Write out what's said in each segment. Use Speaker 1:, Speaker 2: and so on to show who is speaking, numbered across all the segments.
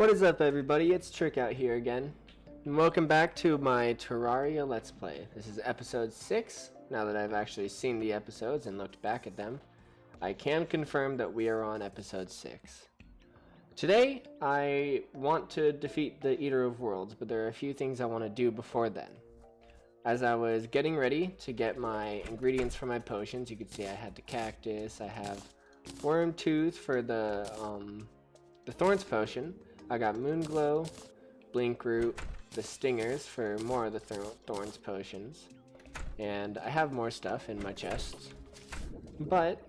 Speaker 1: What is up, everybody? It's Trick out here again. And welcome back to my Terraria Let's Play. This is episode 6. Now that I've actually seen the episodes and looked back at them, I can confirm that we are on episode 6. Today, I want to defeat the Eater of Worlds, but there are a few things I want to do before then. As I was getting ready to get my ingredients for my potions, you can see I had the cactus, I have worm tooth for the thorns potion. I got moon glow, blink root, the stingers for more of the thorns potions, and I have more stuff in my chests. But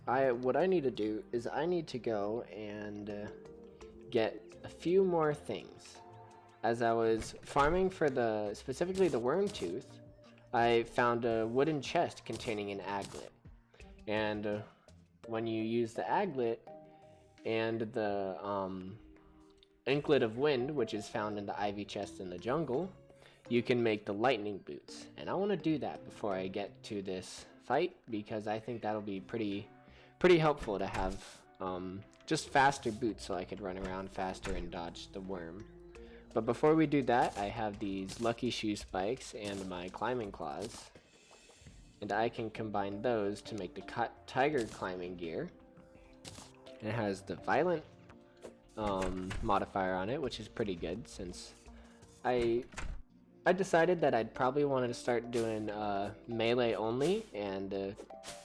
Speaker 1: what I need to do is I need to go and get a few more things. As I was farming for specifically the worm tooth, I found a wooden chest containing an aglet, and when you use the aglet and the anklet of wind, which is found in the ivy chest in the jungle, you can make the lightning boots. And I want to do that before I get to this fight, because I think that'll be pretty helpful to have just faster boots so I could run around faster and dodge the worm. But before we do that, I have these lucky shoe spikes and my climbing claws, and I can combine those to make the tiger climbing gear. It has the violent modifier on it, which is pretty good, since I decided that I'd probably wanted to start doing melee only, and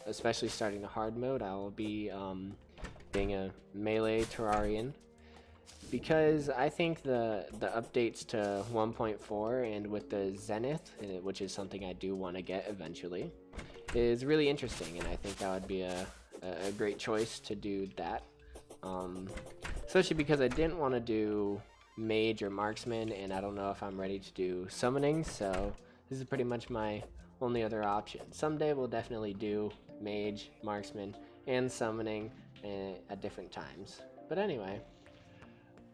Speaker 1: especially starting the hard mode, I will be being a melee Terrarian, because I think the updates to 1.4 and with the Zenith, which is something I do want to get eventually, is really interesting, and I think that would be a great choice to do that. Especially because I didn't want to do mage or marksman, and I don't know if I'm ready to do summoning, so this is pretty much my only other option. Someday we'll definitely do mage, marksman, and summoning at different times. But anyway,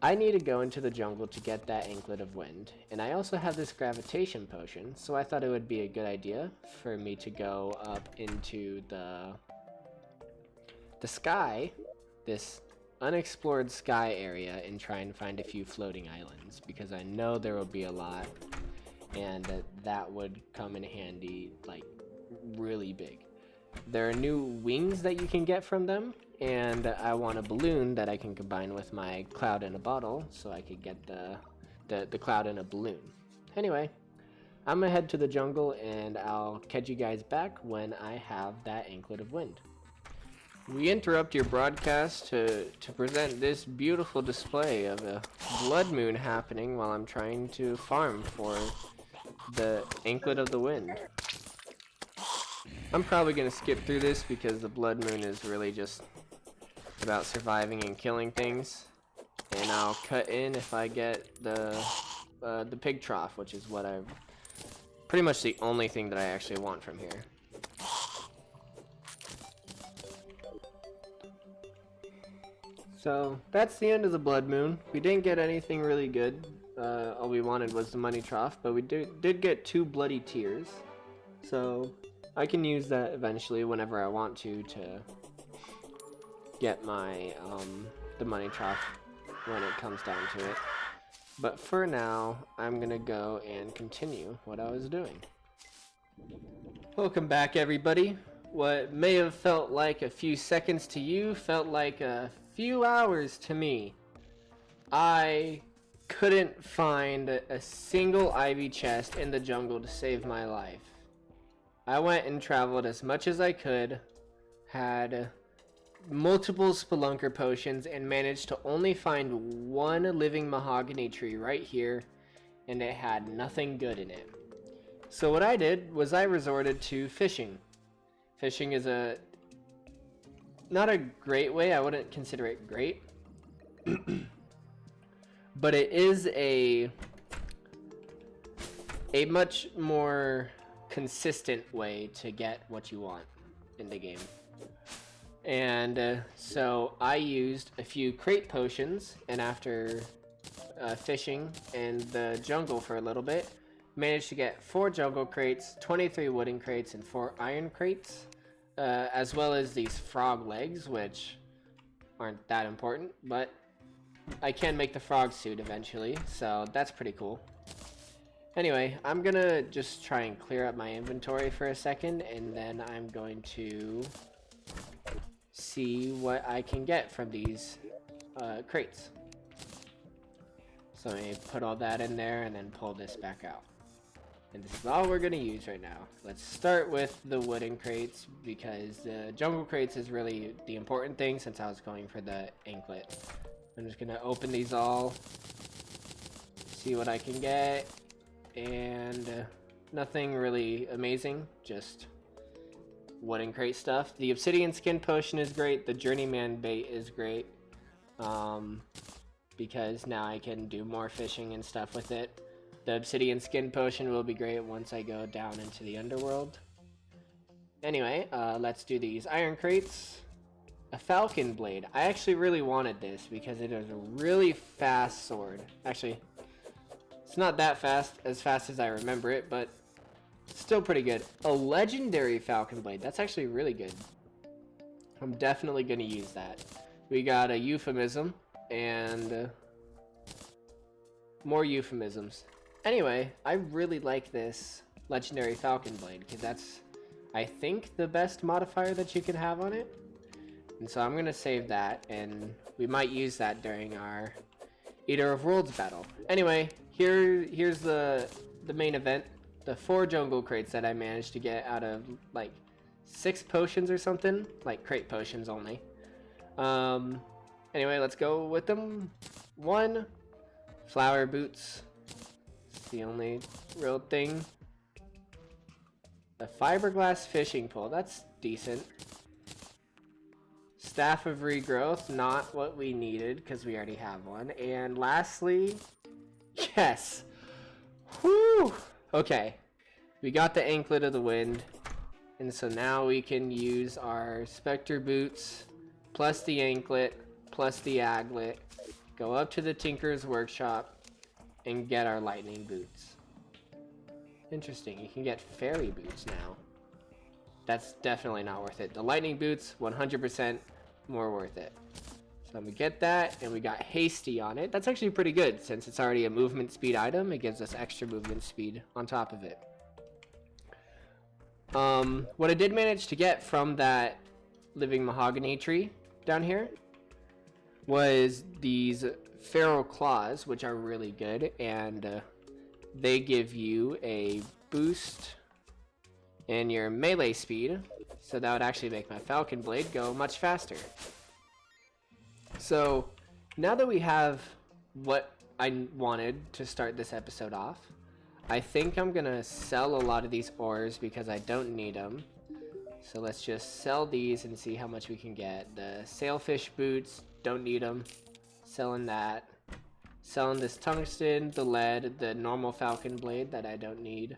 Speaker 1: I need to go into the jungle to get that anklet of wind, and I also have this gravitation potion, so I thought it would be a good idea for me to go up into the sky, this unexplored sky area, and try and find a few floating islands, because I know there will be a lot, and that would come in handy, like, really big. There are new wings that you can get from them, and I want a balloon that I can combine with my cloud in a bottle, so I could get the cloud in a balloon. Anyway, I'm gonna head to the jungle, and I'll catch you guys back when I have that anklet of wind. We interrupt your broadcast to present this beautiful display of a blood moon happening while I'm trying to farm for the anklet of the wind. I'm probably going to skip through this because the blood moon is really just about surviving and killing things. And I'll cut in if I get the pig trough, which is what pretty much the only thing that I actually want from here. So that's the end of the blood moon. We didn't get anything really good. All we wanted was the money trough, but we did get 2 bloody tears. So I can use that eventually whenever I want to get my the money trough when it comes down to it. But for now, I'm gonna go and continue what I was doing. Welcome back, everybody. What may have felt like a few seconds to you felt like a few hours to me. I couldn't find a single ivy chest in the jungle to save my life. I went and traveled as much as I could, had multiple spelunker potions, and managed to only find one living mahogany tree right here, and it had nothing good in it. So what I did was I resorted to fishing. Fishing is not a great way, I wouldn't consider it great, but it is a much more consistent way to get what you want in the game. And so I used a few crate potions, and after fishing in the jungle for a little bit, managed to get 4 jungle crates, 23 wooden crates, and 4 iron crates. As well as these frog legs, which aren't that important, but I can make the frog suit eventually, so that's pretty cool. Anyway, I'm gonna just try and clear up my inventory for a second, and then I'm going to see what I can get from these crates. So let me put all that in there and then pull this back out. And this is all we're gonna use right now. Let's start with the wooden crates, because the jungle crates is really the important thing since I was going for the anklet. I'm just gonna open these all, see what I can get, and nothing really amazing, just wooden crate stuff. The obsidian skin potion is great, the journeyman bait is great, because now I can do more fishing and stuff with it. The obsidian skin potion will be great once I go down into the underworld. Anyway, let's do these iron crates. A falcon blade. I actually really wanted this because it is a really fast sword. Actually, it's not that fast, as I remember it, but still pretty good. A legendary falcon blade. That's actually really good. I'm definitely going to use that. We got a euphemism and more euphemisms. Anyway, I really like this legendary falcon blade because that's, I think, the best modifier that you can have on it. And so I'm going to save that, and we might use that during our Eater of Worlds battle. Anyway, here's the main event. The 4 jungle crates that I managed to get out of like 6 potions or something, like crate potions only. Anyway, let's go with them. 1, flower boots. It's the only real thing. A fiberglass fishing pole. That's decent. Staff of regrowth. Not what we needed because we already have one. And lastly, yes. Whew. Okay. We got the anklet of the wind. And so now we can use our specter boots plus the anklet plus the aglet. Go up to the tinker's workshop and get our lightning boots. Interesting, you can get fairy boots now. That's definitely not worth it. The lightning boots, 100% more worth it. So we get that, and we got hasty on it. That's actually pretty good since it's already a movement speed item. It gives us extra movement speed on top of it. What I did manage to get from that living mahogany tree down here was these feral claws, which are really good, and they give you a boost in your melee speed, so that would actually make my falcon blade go much faster. So now that we have what I wanted to start this episode off, I think I'm gonna sell a lot of these ores because I don't need them. So let's just sell these and see how much we can get. The sailfish boots, don't need them. Selling that. Selling this tungsten, the lead, the normal falcon blade that I don't need.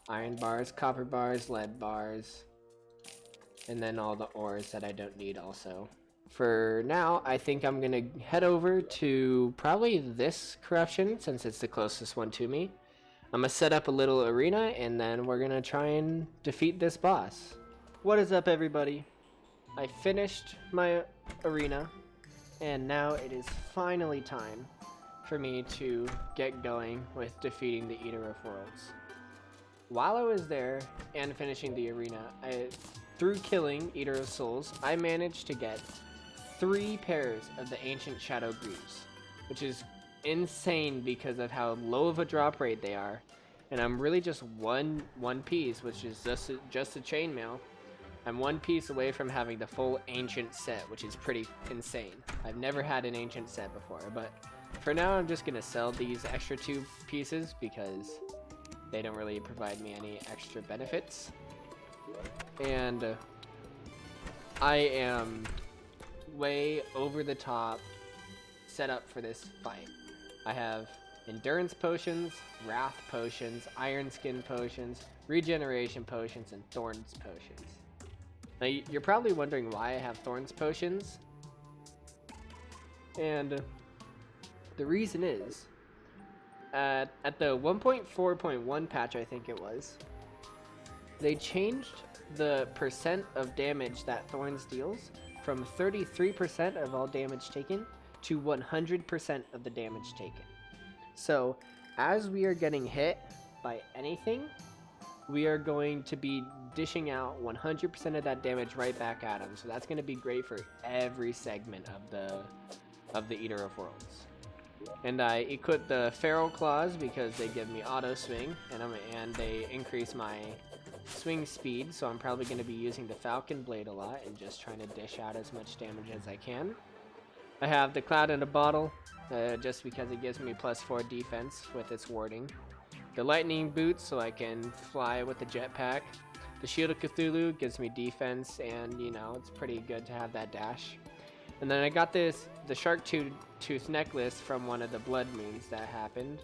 Speaker 1: Iron bars, copper bars, lead bars. And then all the ores that I don't need also. For now, I think I'm gonna head over to probably this corruption since it's the closest one to me. I'm gonna set up a little arena and then we're gonna try and defeat this boss. What is up, everybody? I finished my arena and now it is finally time for me to get going with defeating the Eater of Worlds. While I was there and finishing the arena, through killing Eater of Souls, I managed to get 3 pairs of the Ancient Shadow Greaves, which is insane because of how low of a drop rate they are. And I'm really just one piece, which is just a chainmail. I'm 1 piece away from having the full ancient set, which is pretty insane. I've never had an ancient set before, but for now I'm just gonna sell these extra 2 pieces because they don't really provide me any extra benefits. And I am way over the top set up for this fight. I have endurance potions, wrath potions, iron skin potions, regeneration potions, and thorns potions. Now you're probably wondering why I have thorns potions, and the reason is at the 1.4.1 patch, I think it was, they changed the percent of damage that thorns deals from 33% of all damage taken to 100% of the damage taken. So as we are getting hit by anything, we are going to be dishing out 100% of that damage right back at him. So that's going to be great for every segment of the Eater of Worlds. And I equip the Feral Claws because they give me auto swing, and they increase my swing speed. So I'm probably going to be using the Falcon Blade a lot and just trying to dish out as much damage as I can. I have the Cloud in a Bottle, just because it gives me +4 defense with its warding. The Lightning Boots, so I can fly with the jetpack. The Shield of Cthulhu gives me defense, and you know, it's pretty good to have that dash. And then I got the Shark Tooth necklace from one of the Blood Moons that happened,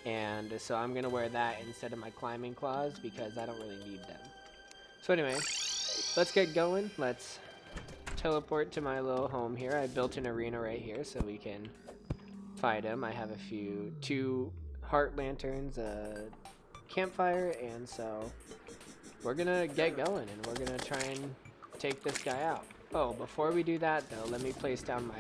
Speaker 1: and so I'm gonna wear that instead of my climbing claws because I don't really need them. So anyway, let's get going. Let's teleport to my little home here. I built an arena right here so we can fight him. I have two heart lanterns, a campfire, and so we're gonna get going and we're gonna try and take this guy out. Oh, before we do that though, let me place down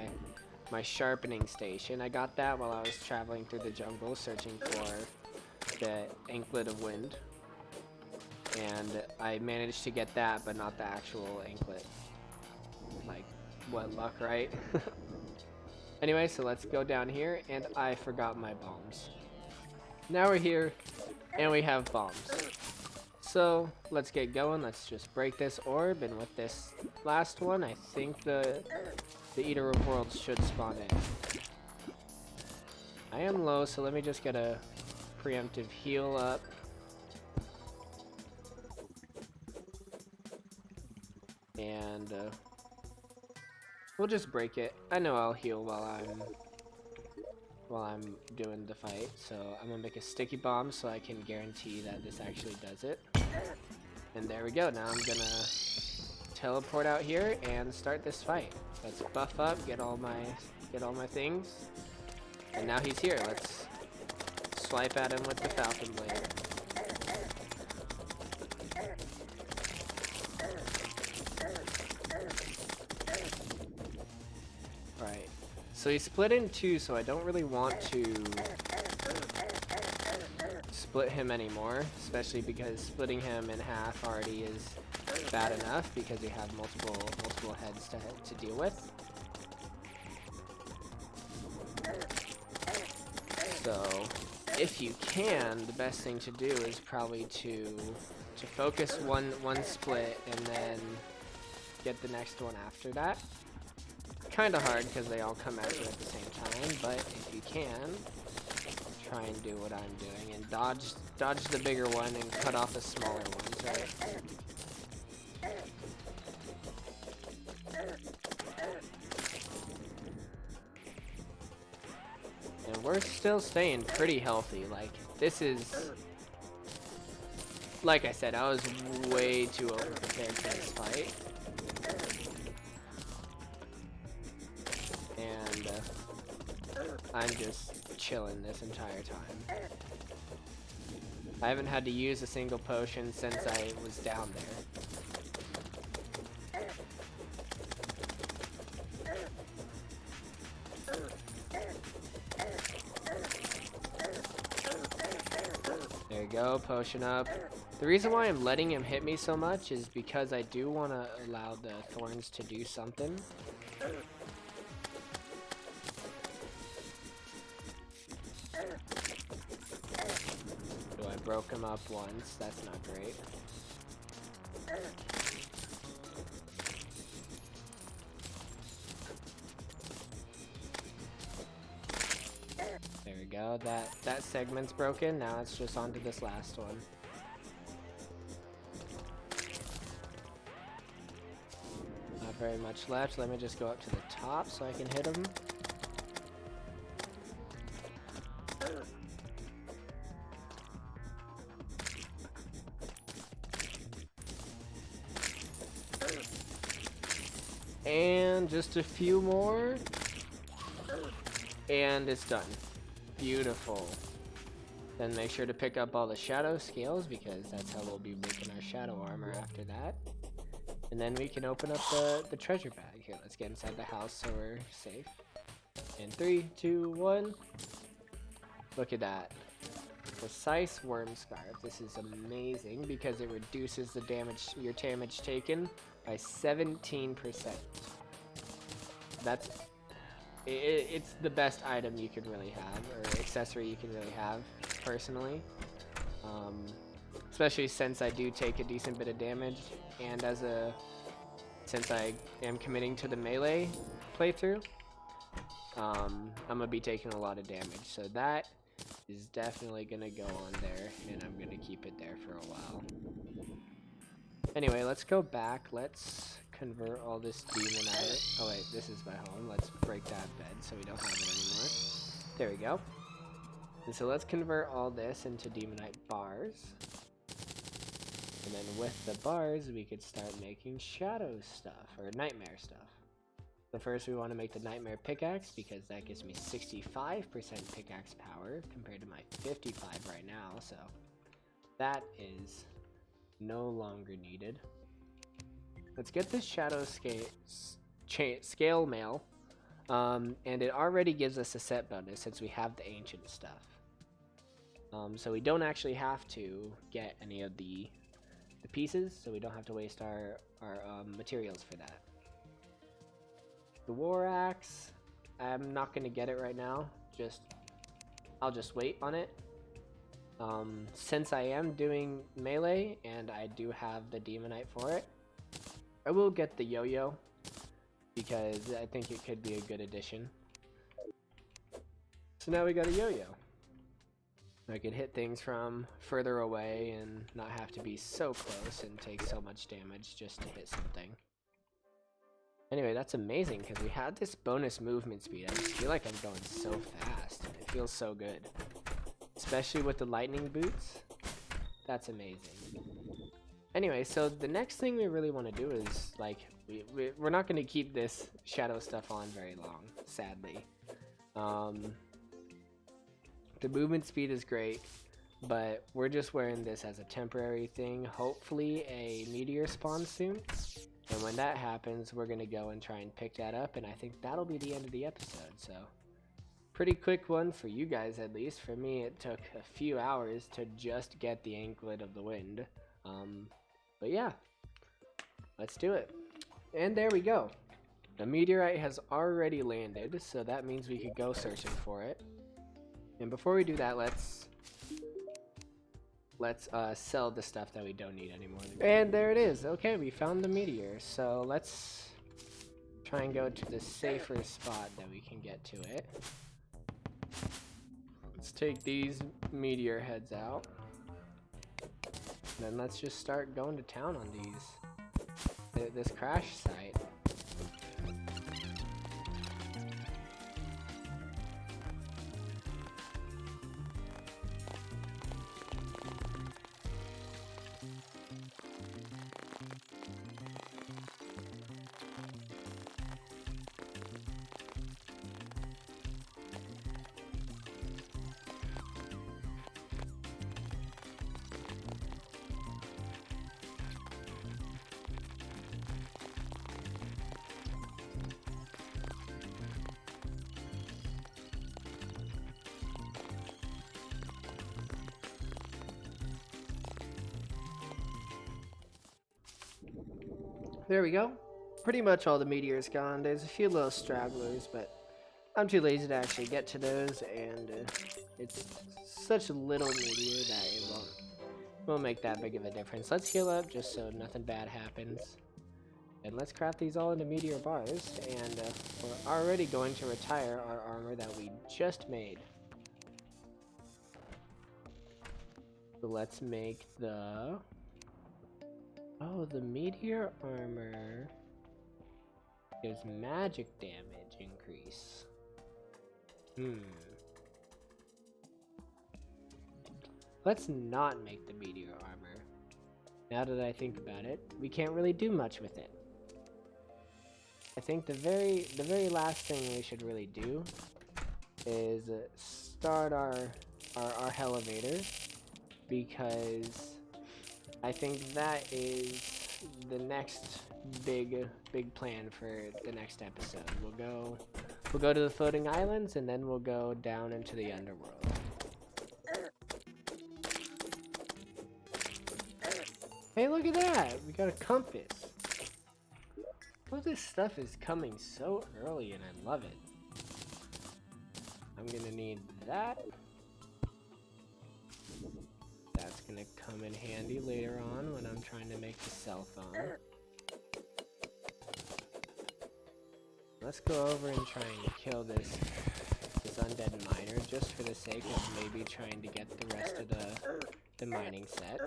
Speaker 1: my sharpening station. I got that while I was traveling through the jungle searching for the Anklet of Wind, and I managed to get that but not the actual anklet. Like, what luck, right? Anyway, so let's go down here, and I forgot my bombs. Now we're here, and we have bombs. So, let's get going. Let's just break this orb, and with this last one, I think the Eater of Worlds should spawn in. I am low, so let me just get a preemptive heal up. And, we'll just break it. I know I'll heal while I'm doing the fight, so I'm gonna make a sticky bomb so I can guarantee that this actually does it. And there we go. Now I'm gonna teleport out here and start this fight. Let's buff up, get all my things, and now he's here. Let's swipe at him with the Falcon Blade. Right. So he's split in two, so I don't really want to split him anymore, especially because splitting him in half already is bad enough because you have multiple heads to deal with. So if you can, the best thing to do is probably to focus one split and then get the next one after that. Kind of hard because they all come at you at the same time, but if you can, try and do what I'm doing and dodge the bigger one and cut off the smaller ones, right? And we're still staying pretty healthy. Like, this is, like I said, I was way too overprepared for this fight. And I'm just chilling this entire time. I haven't had to use a single potion since I was down there. There you go, potion up. The reason why I'm letting him hit me so much is because I do want to allow the thorns to do something. Broke him up once, that's not great. There we go, that segment's broken, now it's just on to this last one. Not very much left, let me just go up to the top so I can hit him. And just a few more. And it's done. Beautiful. Then make sure to pick up all the shadow scales because that's how we'll be making our shadow armor after that. And then we can open up the treasure bag. Here, let's get inside the house so we're safe. In 3, 2, 1. Look at that. Precise worm scarf. This is amazing because it reduces the damage, your damage taken by 17%. That's it's the best item you could really have, or accessory you can really have, personally. Especially since I do take a decent bit of damage, and since I am committing to the melee playthrough, I'm gonna be taking a lot of damage. So that is definitely gonna go on there, and I'm gonna keep it there for a while. Anyway, let's go back. Let's convert all this demonite. Oh wait, this is my home. Let's break that bed so we don't have it anymore. There we go. And so let's convert all this into demonite bars. And then with the bars, we could start making shadow stuff, or nightmare stuff. So first we want to make the nightmare pickaxe, because that gives me 65% pickaxe power compared to my 55 right now, so that is no longer needed. Let's get this shadow scale mail, and it already gives us a set bonus since we have the ancient stuff. So we don't actually have to get any of the pieces, so we don't have to waste our materials for that. The war axe, I'm not gonna get it right now. I'll just wait on it. Since I am doing melee and I do have the demonite for it, I will get the yo-yo because I think it could be a good addition. So now we got a yo-yo. I could hit things from further away and not have to be so close and take so much damage just to hit something. Anyway, that's amazing because we had this bonus movement speed. I just feel like I'm going so fast. It feels so good. Especially with the lightning boots. That's amazing. Anyway, so the next thing we really want to do is, like, we're not going to keep this shadow stuff on very long, sadly. The movement speed is great, but we're just wearing this as a temporary thing. Hopefully a meteor spawns soon. And when that happens, we're going to go and try and pick that up, and I think that'll be the end of the episode, so. Pretty quick one for you guys, at least. For me, it took a few hours to just get the Anklet of the Wind. But yeah, let's do it. And there we go. The meteorite has already landed, so that means we could go searching for it. And before we do that, let's sell the stuff that we don't need anymore. And there it is. Okay, we found the meteor. So let's try and go to the safer spot that we can get to it. Let's take these meteor heads out. Then let's just start going to town on this crash site. There we go. Pretty much all the meteors gone. There's a few little stragglers, but I'm too lazy to actually get to those, and it's such a little meteor that it won't make that big of a difference. Let's heal up just so nothing bad happens. And let's craft these all into meteor bars, and we're already going to retire our armor that we just made. So let's make the... Oh, the meteor armor gives magic damage increase. Let's not make the meteor armor. Now that I think about it, we can't really do much with it. I think the very last thing we should really do is start our elevator, because I think that is the next big plan for the next episode. We'll go to the floating islands, and then we'll go down into the underworld. Hey, look at that! We got a compass. All this stuff is coming so early, and I love it. I'm gonna need that. That's gonna come in handy later on when I'm trying to make the cell phone. Let's go over and try and kill this undead miner just for the sake of maybe trying to get the rest of the mining set.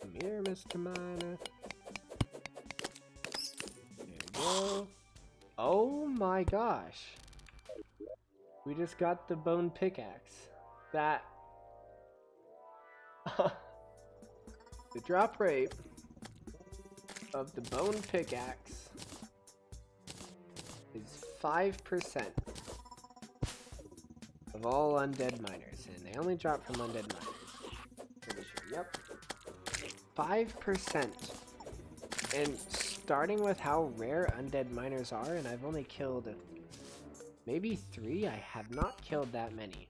Speaker 1: Come here, Mr. Miner. There we go. Oh my gosh. We just got the bone pickaxe. That... the drop rate of the bone pickaxe is 5% of all undead miners. And they only drop from undead miners. Pretty sure, yep. 5%. And starting with how rare undead miners are, and I've only killed maybe 3, I have not killed that many.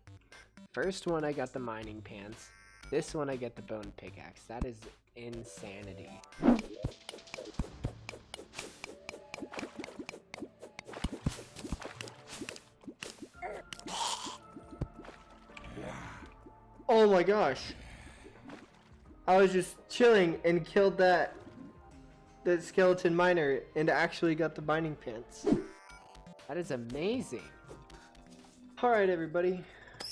Speaker 1: First one I got the mining pants, this one I get the bone pickaxe. That is insanity. Oh my gosh. I was just chilling and killed the skeleton miner and actually got the mining pants. That is amazing. Alright everybody,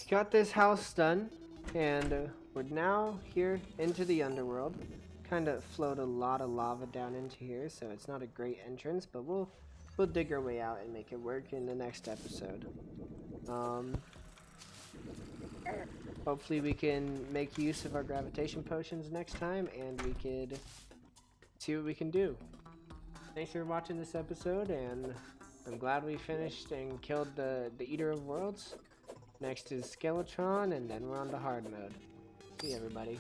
Speaker 1: got this house done, and we're now here into the underworld. Kind of flowed a lot of lava down into here, so it's not a great entrance, but we'll dig our way out and make it work in the next episode. Hopefully we can make use of our gravitation potions next time, and we could see what we can do. Thanks for watching this episode, and I'm glad we finished and killed the Eater of Worlds. Next is Skeletron, and then we're on to hard mode. See you, everybody.